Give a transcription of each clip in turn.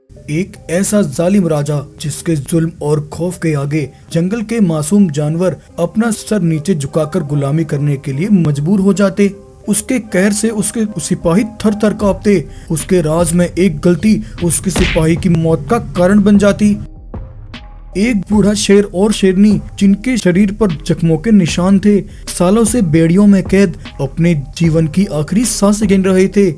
एक ऐसा जालिम राजा जिसके जुल्म और खौफ के आगे जंगल के मासूम जानवर अपना सर नीचे झुकाकर गुलामी करने के लिए मजबूर हो जाते। उसके कहर से उसके सिपाही थर थर कांपते। उसके राज में एक गलती उसके सिपाही की मौत का कारण बन जाती। एक बूढ़ा शेर और शेरनी जिनके शरीर पर जख्मों के निशान थे, सालों से बेड़ियों में कैद अपने जीवन की आखिरी सांसें गिन रहे थे।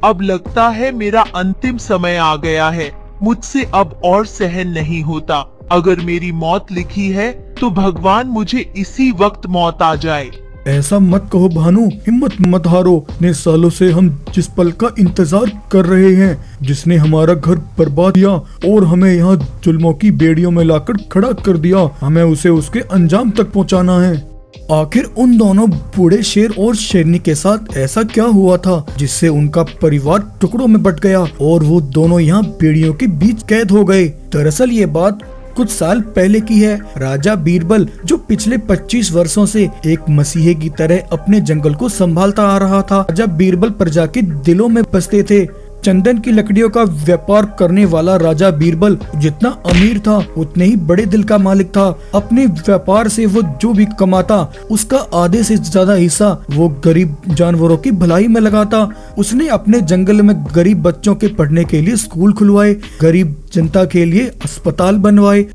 अब लगता है मेरा अंतिम समय आ गया है। मुझसे अब और सहन नहीं होता। अगर मेरी मौत लिखी है तो भगवान मुझे इसी वक्त मौत आ जाए। ऐसा मत कहो भानु, हिम्मत मत हारो। ने सालों से हम जिस पल का इंतजार कर रहे हैं, जिसने हमारा घर बर्बाद किया और हमें यहाँ जुल्मों की बेड़ियों में लाकर खड़ा कर दिया, हमें उसे उसके अंजाम तक पहुँचाना है। आखिर उन दोनों बूढ़े शेर और शेरनी के साथ ऐसा क्या हुआ था जिससे उनका परिवार टुकड़ों में बट गया और वो दोनों यहाँ बेड़ियों के बीच कैद हो गए। दरअसल ये बात कुछ साल पहले की है। राजा बीरबल, जो पिछले 25 वर्षों से एक मसीहे की तरह अपने जंगल को संभालता आ रहा था, राजा बीरबल प्रजा के दिलों में बसते थे। चंदन की लकड़ियों का व्यापार करने वाला राजा बीरबल जितना अमीर था उतने ही बड़े दिल का मालिक था। अपने व्यापार से वो जो भी कमाता उसका आधे से ज्यादा हिस्सा वो गरीब जानवरों की भलाई में लगाता। उसने अपने जंगल में गरीब बच्चों के पढ़ने के लिए स्कूल खुलवाए, गरीब जनता के लिए अस्पताल बनवाए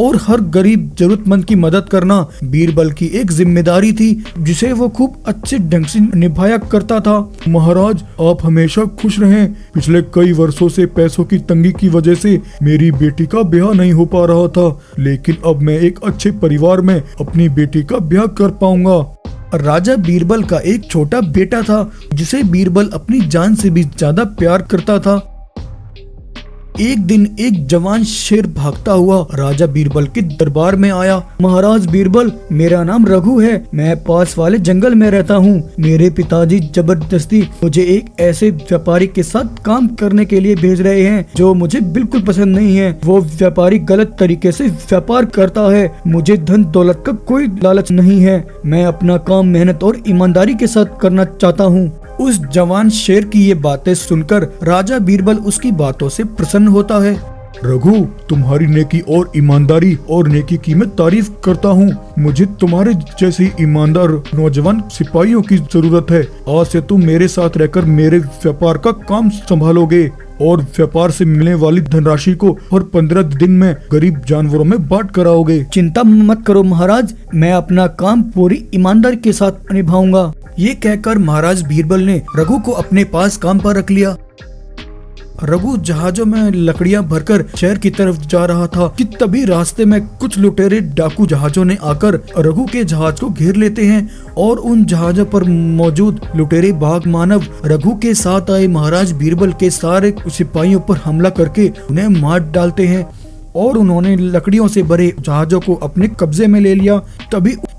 और हर गरीब जरूरतमंद की मदद करना बीरबल की एक जिम्मेदारी थी जिसे वो खूब अच्छे ढंग से निभाया करता था। महाराज, आप हमेशा खुश रहें। पिछले कई वर्षों से पैसों की तंगी की वजह से मेरी बेटी का ब्याह नहीं हो पा रहा था, लेकिन अब मैं एक अच्छे परिवार में अपनी बेटी का ब्याह कर पाऊंगा। राजा बीरबल का एक छोटा बेटा था जिसे बीरबल अपनी जान से भी ज्यादा प्यार करता था। एक दिन एक जवान शेर भागता हुआ राजा बीरबल के दरबार में आया। महाराज बीरबल, मेरा नाम रघु है। मैं पास वाले जंगल में रहता हूँ। मेरे पिताजी जबरदस्ती मुझे एक ऐसे व्यापारी के साथ काम करने के लिए भेज रहे हैं जो मुझे बिल्कुल पसंद नहीं है। वो व्यापारी गलत तरीके से व्यापार करता है। मुझे धन दौलत का कोई लालच नहीं है। मैं अपना काम मेहनत और ईमानदारी के साथ करना चाहता हूँ। उस जवान शेर की ये बातें सुनकर राजा बीरबल उसकी बातों से प्रसन्न होता है। रघु, तुम्हारी नेकी और ईमानदारी और नेकी की मैं तारीफ करता हूँ। मुझे तुम्हारे जैसे ईमानदार नौजवान सिपाहियों की जरूरत है। आज से तुम मेरे साथ रहकर मेरे व्यापार का काम संभालोगे और व्यापार से मिलने वाली धनराशि को और 15 दिन में गरीब जानवरों में बांट कराओगे। चिंता मत करो महाराज, मैं अपना काम पूरी ईमानदारी के साथ निभाऊंगा। ये कहकर महाराज बीरबल ने रघु को अपने पास काम पर रख लिया। रघु जहाजों में लकड़ियां भरकर शहर की तरफ जा रहा था कि तभी रास्ते में कुछ लुटेरे डाकू जहाजों ने आकर रघु के जहाज को घेर लेते हैं और उन जहाजों पर मौजूद लुटेरे बाघ मानव रघु के साथ आए महाराज बीरबल के सारे सिपाहियों पर हमला करके उन्हें मार डालते हैं और उन्होंने लकड़ियों से भरे जहाजों को अपने कब्जे में ले लिया।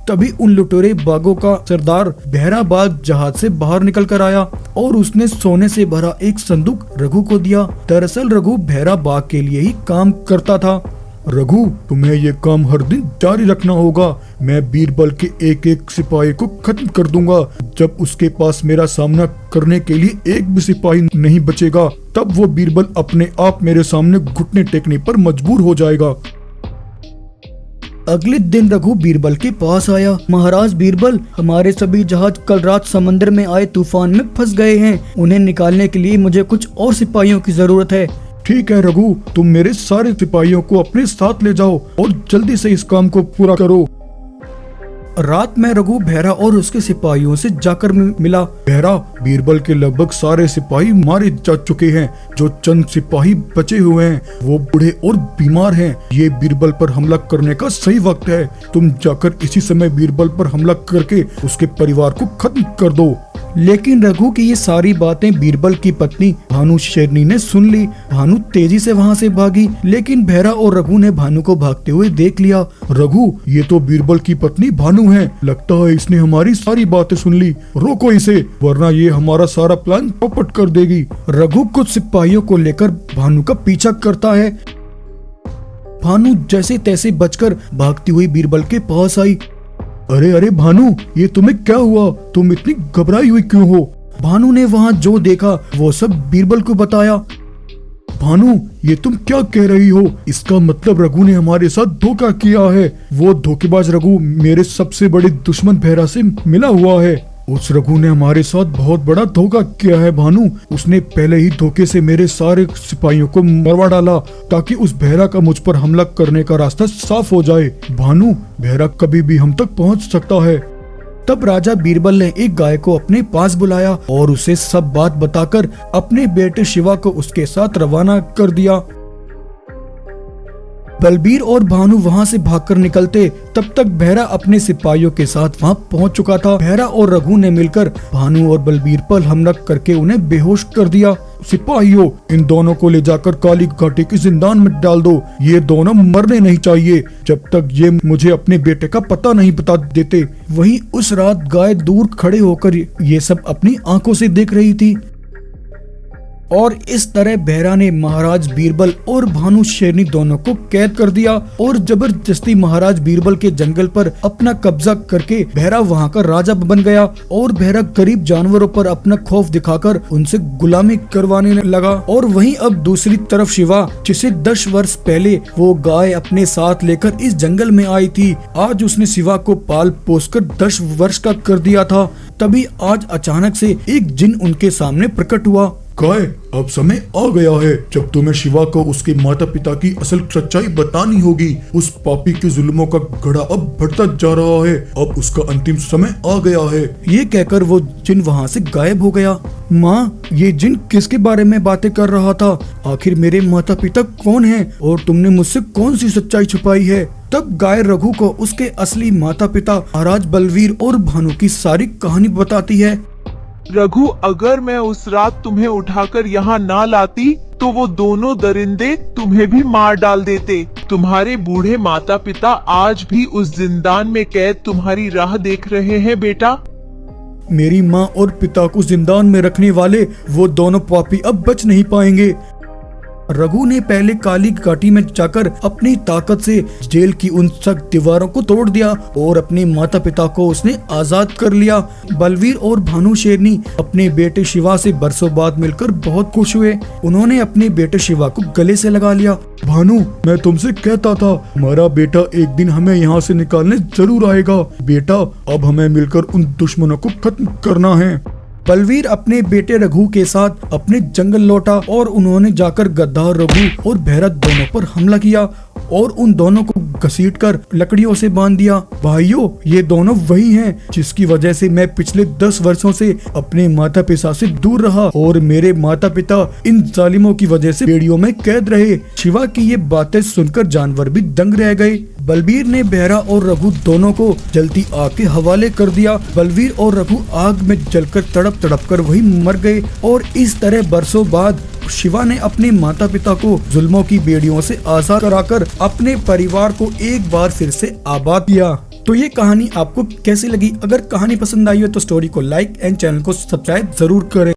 तभी उन लुटेरे बाघों का सरदार बहरा बाघ जहाज से बाहर निकल कर आया और उसने सोने से भरा एक संदूक रघु को दिया। दरअसल रघु बहरा बाघ के लिए ही काम करता था। रघु, तुम्हें ये काम हर दिन जारी रखना होगा। मैं बीरबल के एक एक सिपाही को खत्म कर दूंगा। जब उसके पास मेरा सामना करने के लिए एक भी सिपाही नहीं बचेगा, तब वो बीरबल अपने आप मेरे सामने घुटने टेकने पर मजबूर हो जाएगा। अगले दिन रघु बीरबल के पास आया। महाराज बीरबल, हमारे सभी जहाज कल रात समंदर में आए तूफान में फंस गए हैं। उन्हें निकालने के लिए मुझे कुछ और सिपाहियों की जरूरत है। ठीक है रघु, तुम मेरे सारे सिपाहियों को अपने साथ ले जाओ और जल्दी से इस काम को पूरा करो। रात में रघु बहरा और उसके सिपाहियों से जाकर मिला। बहरा, बीरबल के लगभग सारे सिपाही मारे जा चुके हैं। जो चंद सिपाही बचे हुए हैं वो बूढ़े और बीमार हैं। ये बीरबल पर हमला करने का सही वक्त है। तुम जाकर इसी समय बीरबल पर हमला करके उसके परिवार को खत्म कर दो। लेकिन रघु की ये सारी बातें बीरबल की पत्नी भानु शेरनी ने सुन ली। भानु तेजी से वहाँ से भागी, लेकिन बहरा और रघु ने भानु को भागते हुए देख लिया। रघु, ये तो बीरबल की पत्नी भानु है। लगता है इसने हमारी सारी बातें सुन ली। रोको इसे, वरना ये हमारा सारा प्लान चौपट कर देगी। रघु कुछ सिपाहियों को लेकर भानु का पीछा करता है। भानु जैसे तैसे बचकर भागती हुई बीरबल के पास आई। अरे अरे भानु, ये तुम्हें क्या हुआ? तुम इतनी घबराई हुई क्यों हो? भानु ने वहाँ जो देखा वो सब बीरबल को बताया। भानु, ये तुम क्या कह रही हो? इसका मतलब रघु ने हमारे साथ धोखा किया है। वो धोखेबाज रघु मेरे सबसे बड़े दुश्मन भेरा से मिला हुआ है। उस रघु ने हमारे साथ बहुत बड़ा धोखा किया है भानु। उसने पहले ही धोखे से मेरे सारे सिपाहियों को मरवा डाला ताकि उस भेरा का मुझ पर हमला करने का रास्ता साफ हो जाए। भानु, भेरा कभी भी हम तक पहुंच सकता है। तब राजा बीरबल ने एक गाय को अपने पास बुलाया और उसे सब बात बताकर अपने बेटे शिवा को उसके साथ रवाना कर दिया। बलबीर और भानु वहां से भागकर निकलते, तब तक भेरा अपने सिपाहियों के साथ वहां पहुंच चुका था। भेरा और रघु ने मिलकर भानु और बलबीर पर हमला करके उन्हें बेहोश कर दिया। सिपाहियों, इन दोनों को ले जाकर काली घाटी के जिंदान में डाल दो। ये दोनों मरने नहीं चाहिए जब तक ये मुझे अपने बेटे का पता नहीं बता देते। वहीं उस रात गाय दूर खड़े होकर ये सब अपनी आंखों से देख रही थी और इस तरह भेरा ने महाराज बीरबल और भानु शेरनी दोनों को कैद कर दिया और जबरदस्ती महाराज बीरबल के जंगल पर अपना कब्जा करके भेरा वहां का राजा बन गया। और भेरा गरीब जानवरों पर अपना खौफ दिखाकर उनसे गुलामी करवाने लगा। और वहीं अब दूसरी तरफ शिवा, जिसे 10 वर्ष पहले वो गाय अपने साथ लेकर इस जंगल में आई थी, आज उसने शिवा को पाल पोसकर 10 वर्ष का कर दिया था। तभी आज अचानक से एक जिन उनके सामने प्रकट हुआ। गाय, अब समय आ गया है जब तुम्हें शिवा को उसके माता पिता की असल सच्चाई बतानी होगी। उस पापी के जुल्मों का घड़ा अब बढ़ता जा रहा है। अब उसका अंतिम समय आ गया है। ये कहकर वो जिन वहाँ से गायब हो गया। माँ, ये जिन किसके बारे में बातें कर रहा था? आखिर मेरे माता पिता कौन हैं और तुमने मुझसे कौन सी सच्चाई छुपाई है? तब गाय रघु को उसके असली माता पिता महाराज बलवीर और भानु की सारी कहानी बताती है। रघु, अगर मैं उस रात तुम्हें उठाकर यहाँ ना लाती तो वो दोनों दरिंदे तुम्हें भी मार डाल देते। तुम्हारे बूढ़े माता पिता आज भी उस जिंदान में कैद तुम्हारी राह देख रहे हैं बेटा। मेरी माँ और पिता को जिंदान में रखने वाले वो दोनों पापी अब बच नहीं पाएंगे। रघु ने पहले काली घाटी में जाकर अपनी ताकत से जेल की उन सख्त दीवारों को तोड़ दिया और अपने माता पिता को उसने आजाद कर लिया। बलवीर और भानु शेरनी अपने बेटे शिवा से बरसों बाद मिलकर बहुत खुश हुए। उन्होंने अपने बेटे शिवा को गले से लगा लिया। भानु, मैं तुमसे कहता था हमारा बेटा एक दिन हमें यहाँ से निकालने जरूर आएगा। बेटा, अब हमें मिलकर उन दुश्मनों को खत्म करना है। बलवीर अपने बेटे रघु के साथ अपने जंगल लौटा और उन्होंने जाकर गद्दार रघु और भैरत दोनों पर हमला किया और उन दोनों को घसीटकर लकड़ियों से बांध दिया। भाइयों, ये दोनों वही हैं जिसकी वजह से मैं पिछले 10 वर्षों से अपने माता पिता से दूर रहा और मेरे माता पिता इन जालिमों की वजह से बेड़ियों में कैद रहे। शिवा की ये बातें सुनकर जानवर भी दंग रह गए। बलबीर ने बहरा और रघु दोनों को जलती आग के हवाले कर दिया। बलबीर और रघु आग में जलकर तड़प तड़प कर वही मर गए और इस तरह बरसों बाद शिवा ने अपने माता पिता को जुल्मों की बेड़ियों से आजाद कराकर अपने परिवार को एक बार फिर से आबाद किया। तो ये कहानी आपको कैसी लगी? अगर कहानी पसंद आई हो तो स्टोरी को लाइक एंड चैनल को सब्सक्राइब जरूर करें।